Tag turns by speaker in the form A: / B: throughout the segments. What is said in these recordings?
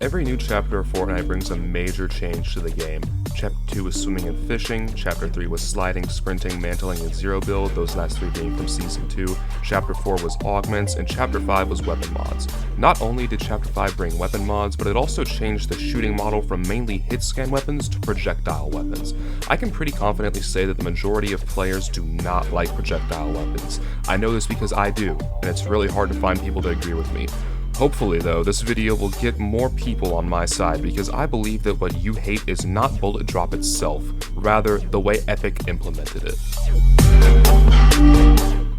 A: Every new chapter of Fortnite brings a major change to the game. Chapter 2 was swimming and fishing, Chapter 3 was sliding, sprinting, mantling, and zero build, those last three being from Season 2, Chapter 4 was augments, and Chapter 5 was weapon mods. Not only did Chapter 5 bring weapon mods, but it also changed the shooting model from mainly hitscan weapons to projectile weapons. I can pretty confidently say that the majority of players do not like projectile weapons. I know this because I do, and it's really hard to find people to agree with me. Hopefully though, this video will get more people on my side because I believe that what you hate is not bullet drop itself, rather the way Epic implemented it.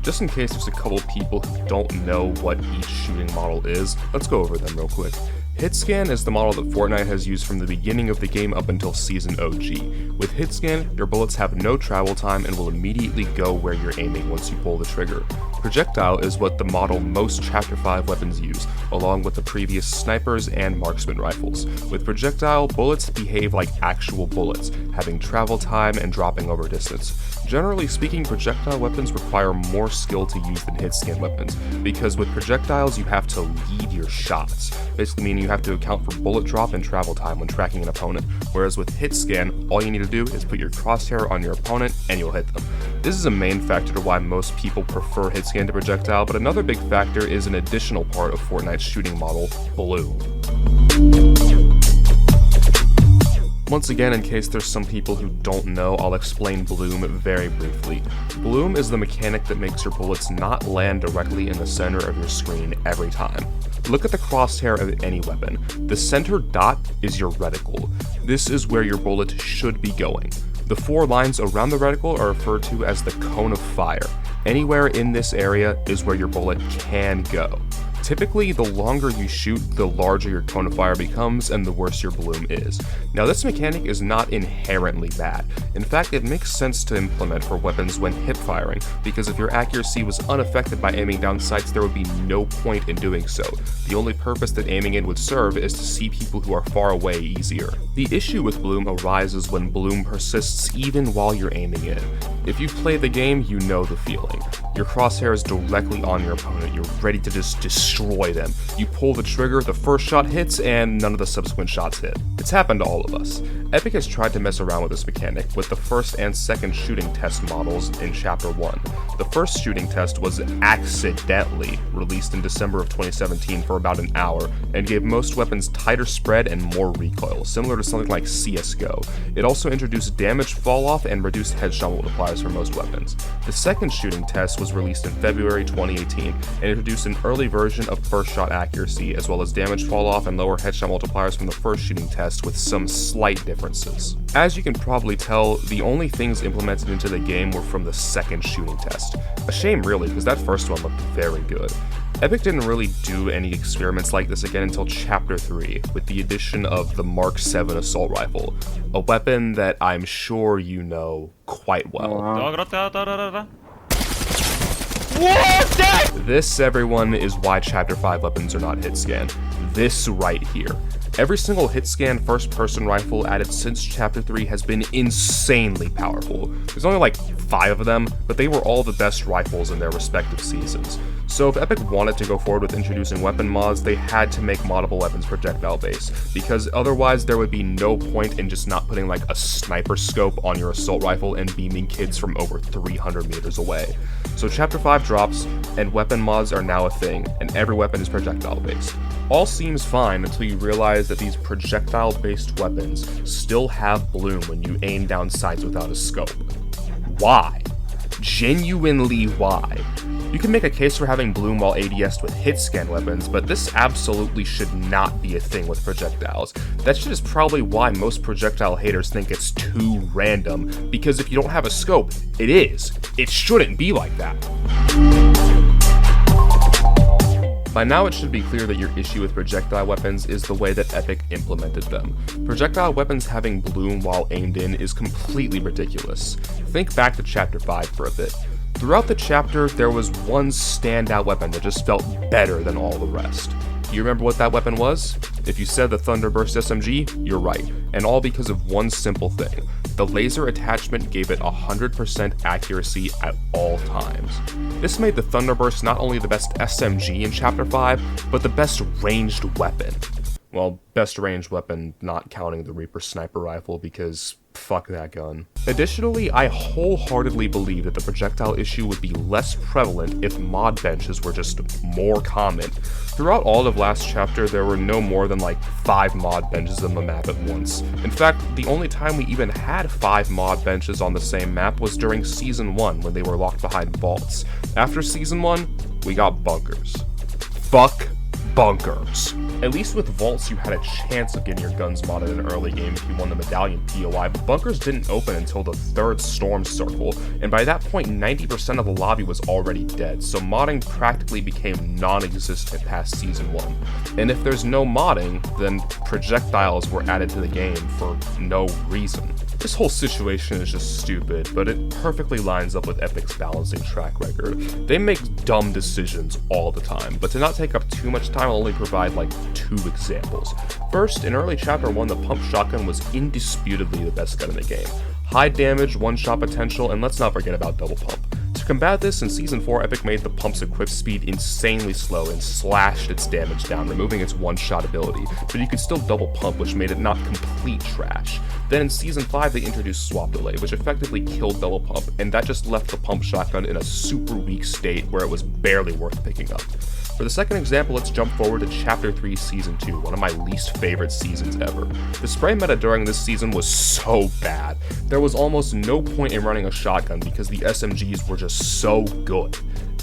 A: Just in case there's a couple people who don't know what each shooting model is, let's go over them real quick. Hitscan is the model that Fortnite has used from the beginning of the game up until Season OG. With Hitscan, your bullets have no travel time and will immediately go where you're aiming once you pull the trigger. Projectile is what the model most Chapter 5 weapons use, along with the previous snipers and marksman rifles. With Projectile, bullets behave like actual bullets, having travel time and dropping over distance. Generally speaking, projectile weapons require more skill to use than hitscan weapons, because with projectiles you have to lead your shots, basically meaning you have to account for bullet drop and travel time when tracking an opponent, whereas with hitscan, all you need to do is put your crosshair on your opponent and you'll hit them. This is a main factor to why most people prefer hitscan to projectile, but another big factor is an additional part of Fortnite's shooting model, bloom. Once again, in case there's some people who don't know, I'll explain bloom very briefly. Bloom is the mechanic that makes your bullets not land directly in the center of your screen every time. Look at the crosshair of any weapon. The center dot is your reticle. This is where your bullet should be going. The four lines around the reticle are referred to as the cone of fire. Anywhere in this area is where your bullet can go. Typically, the longer you shoot, the larger your cone of fire becomes and the worse your bloom is. Now, this mechanic is not inherently bad. In fact, it makes sense to implement for weapons when hip firing, because if your accuracy was unaffected by aiming down sights, there would be no point in doing so. The only purpose that aiming in would serve is to see people who are far away easier. The issue with bloom arises when bloom persists even while you're aiming in. If you've played the game, you know the feeling. Your crosshair is directly on your opponent, you're ready to just destroy them. You pull the trigger, the first shot hits, and none of the subsequent shots hit. It's happened to all of us. Epic has tried to mess around with this mechanic with the first and second shooting test models in Chapter 1. The first shooting test was accidentally released in December of 2017 for about an hour, and gave most weapons tighter spread and more recoil, similar to something like CSGO. It also introduced damage falloff and reduced headshot multipliers for most weapons. The second shooting test was released in February 2018, and introduced an early version of first shot accuracy, as well as damage falloff and lower headshot multipliers from the first shooting test with some slight differences. As you can probably tell, the only things implemented into the game were from the second shooting test. A shame really, because that first one looked very good. Epic didn't really do any experiments like this again until Chapter 3, with the addition of the Mark 7 assault rifle, a weapon that I'm sure you know quite well. This, everyone, is why Chapter 5 weapons are not hitscan. This right here. Every single hitscan first-person rifle added since Chapter 3 has been insanely powerful. There's only like 5 of them, but they were all the best rifles in their respective seasons. So if Epic wanted to go forward with introducing weapon mods, they had to make moddable weapons projectile-based, because otherwise there would be no point in just not putting like a sniper scope on your assault rifle and beaming kids from over 300 meters away. So Chapter 5 drops, and weapon mods are now a thing, and every weapon is projectile-based. All seems fine until you realize that these projectile-based weapons still have bloom when you aim down sights without a scope. Why? Genuinely why? You can make a case for having bloom while ADS'd with hitscan weapons, but this absolutely should not be a thing with projectiles. That shit is probably why most projectile haters think it's too random, because if you don't have a scope, it is. It shouldn't be like that. By now it should be clear that your issue with projectile weapons is the way that Epic implemented them. Projectile weapons having bloom while aimed in is completely ridiculous. Think back to Chapter 5 for a bit. Throughout the chapter, there was one standout weapon that just felt better than all the rest. Do you remember what that weapon was? If you said the Thunderburst SMG, you're right, and all because of one simple thing. The laser attachment gave it 100% accuracy at all times. This made the Thunderburst not only the best SMG in Chapter 5, but the best ranged weapon. Well, best ranged weapon not counting the Reaper sniper rifle because fuck that gun. Additionally, I wholeheartedly believe that the projectile issue would be less prevalent if mod benches were just more common. Throughout all of last chapter, there were no more than like 5 mod benches on the map at once. In fact, the only time we even had 5 mod benches on the same map was during Season 1 when they were locked behind vaults. After Season 1, we got bunkers. Fuck bunkers. At least with vaults you had a chance of getting your guns modded in an early game if you won the medallion POI, but bunkers didn't open until the 3rd storm circle, and by that point 90% of the lobby was already dead, so modding practically became non-existent past Season 1. And if there's no modding, then projectiles were added to the game for no reason. This whole situation is just stupid, but it perfectly lines up with Epic's balancing track record. They make dumb decisions all the time, but to not take up too much time, I'll only provide like 2 examples. First, in early chapter 1, the pump shotgun was indisputably the best gun in the game. High damage, one-shot potential, and let's not forget about double pump. To combat this, in Season 4, Epic made the pump's equip speed insanely slow and slashed its damage down, removing its one-shot ability, but you could still double pump, which made it not complete trash. Then in Season 5, they introduced swap delay, which effectively killed double pump, and that just left the pump shotgun in a super weak state where it was barely worth picking up. For the second example, let's jump forward to Chapter 3 Season 2, one of my least favorite seasons ever. The spray meta during this season was so bad. There was almost no point in running a shotgun because the SMGs were just so good.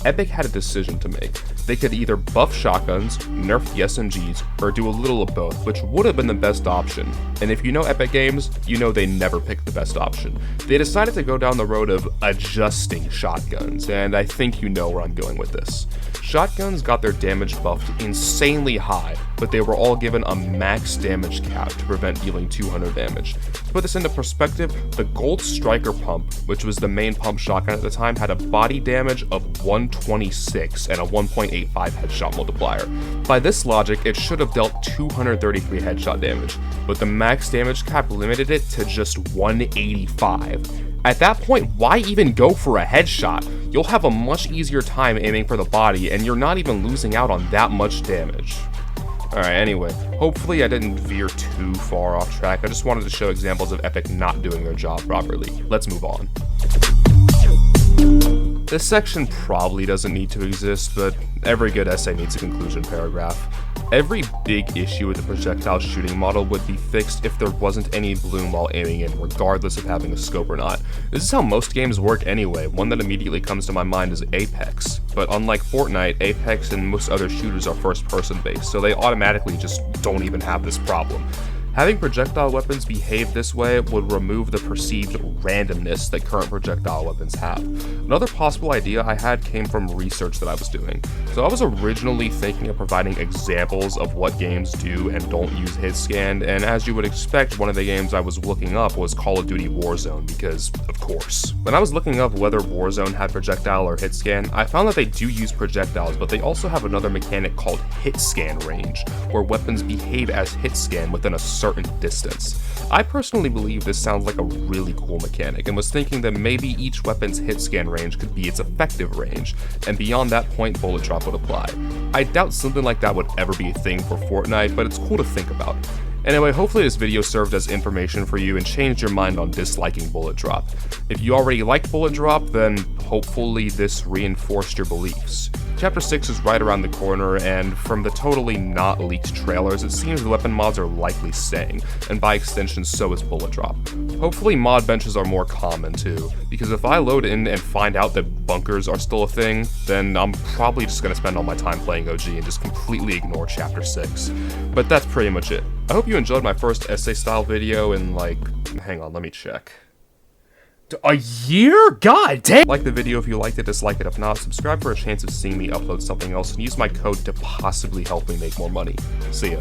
A: Epic had a decision to make. They could either buff shotguns, nerf the SMGs, or do a little of both, which would have been the best option. And if you know Epic Games, you know they never picked the best option. They decided to go down the road of adjusting shotguns, and I think you know where I'm going with this. Shotguns got their damage buffed insanely high, but they were all given a max damage cap to prevent dealing 200 damage. To put this into perspective, the Gold Striker pump, which was the main pump shotgun at the time, had a body damage of 126 and a 1.85 headshot multiplier. By this logic, it should have dealt 233 headshot damage, but the max damage cap limited it to just 185. At that point, why even go for a headshot? You'll have a much easier time aiming for the body, and you're not even losing out on that much damage. Alright, anyway, hopefully I didn't veer too far off track. I just wanted to show examples of Epic not doing their job properly. Let's move on. This section probably doesn't need to exist, but every good essay needs a conclusion paragraph. Every big issue with the projectile shooting model would be fixed if there wasn't any bloom while aiming in, regardless of having a scope or not. This is how most games work anyway. One that immediately comes to my mind is Apex. But unlike Fortnite, Apex and most other shooters are first-person based, so they automatically just don't even have this problem. Having projectile weapons behave this way would remove the perceived randomness that current projectile weapons have. Another possible idea I had came from research that I was doing. So I was originally thinking of providing examples of what games do and don't use Hitscan, and as you would expect, one of the games I was looking up was Call of Duty Warzone, because of course. When I was looking up whether Warzone had projectile or Hitscan, I found that they do use projectiles, but they also have another mechanic called Hitscan range, where weapons behave as Hitscan within a certain distance. I personally believe this sounds like a really cool mechanic, and was thinking that maybe each weapon's hitscan range could be its effective range, and beyond that point bullet drop would apply. I doubt something like that would ever be a thing for Fortnite, but it's cool to think about. Anyway, hopefully this video served as information for you and changed your mind on disliking bullet drop. If you already like bullet drop, then hopefully this reinforced your beliefs. Chapter 6 is right around the corner, and from the totally not leaked trailers, it seems the weapon mods are likely staying, and by extension so is bullet drop. Hopefully mod benches are more common too, because if I load in and find out that bunkers are still a thing, then I'm probably just going to spend all my time playing OG and just completely ignore Chapter 6. But that's pretty much it. I hope you enjoyed my first essay style video in hang on, let me check. A year? God damn! Like the video if you liked it, dislike it if not, subscribe for a chance of seeing me upload something else, and use my code to possibly help me make more money. See ya.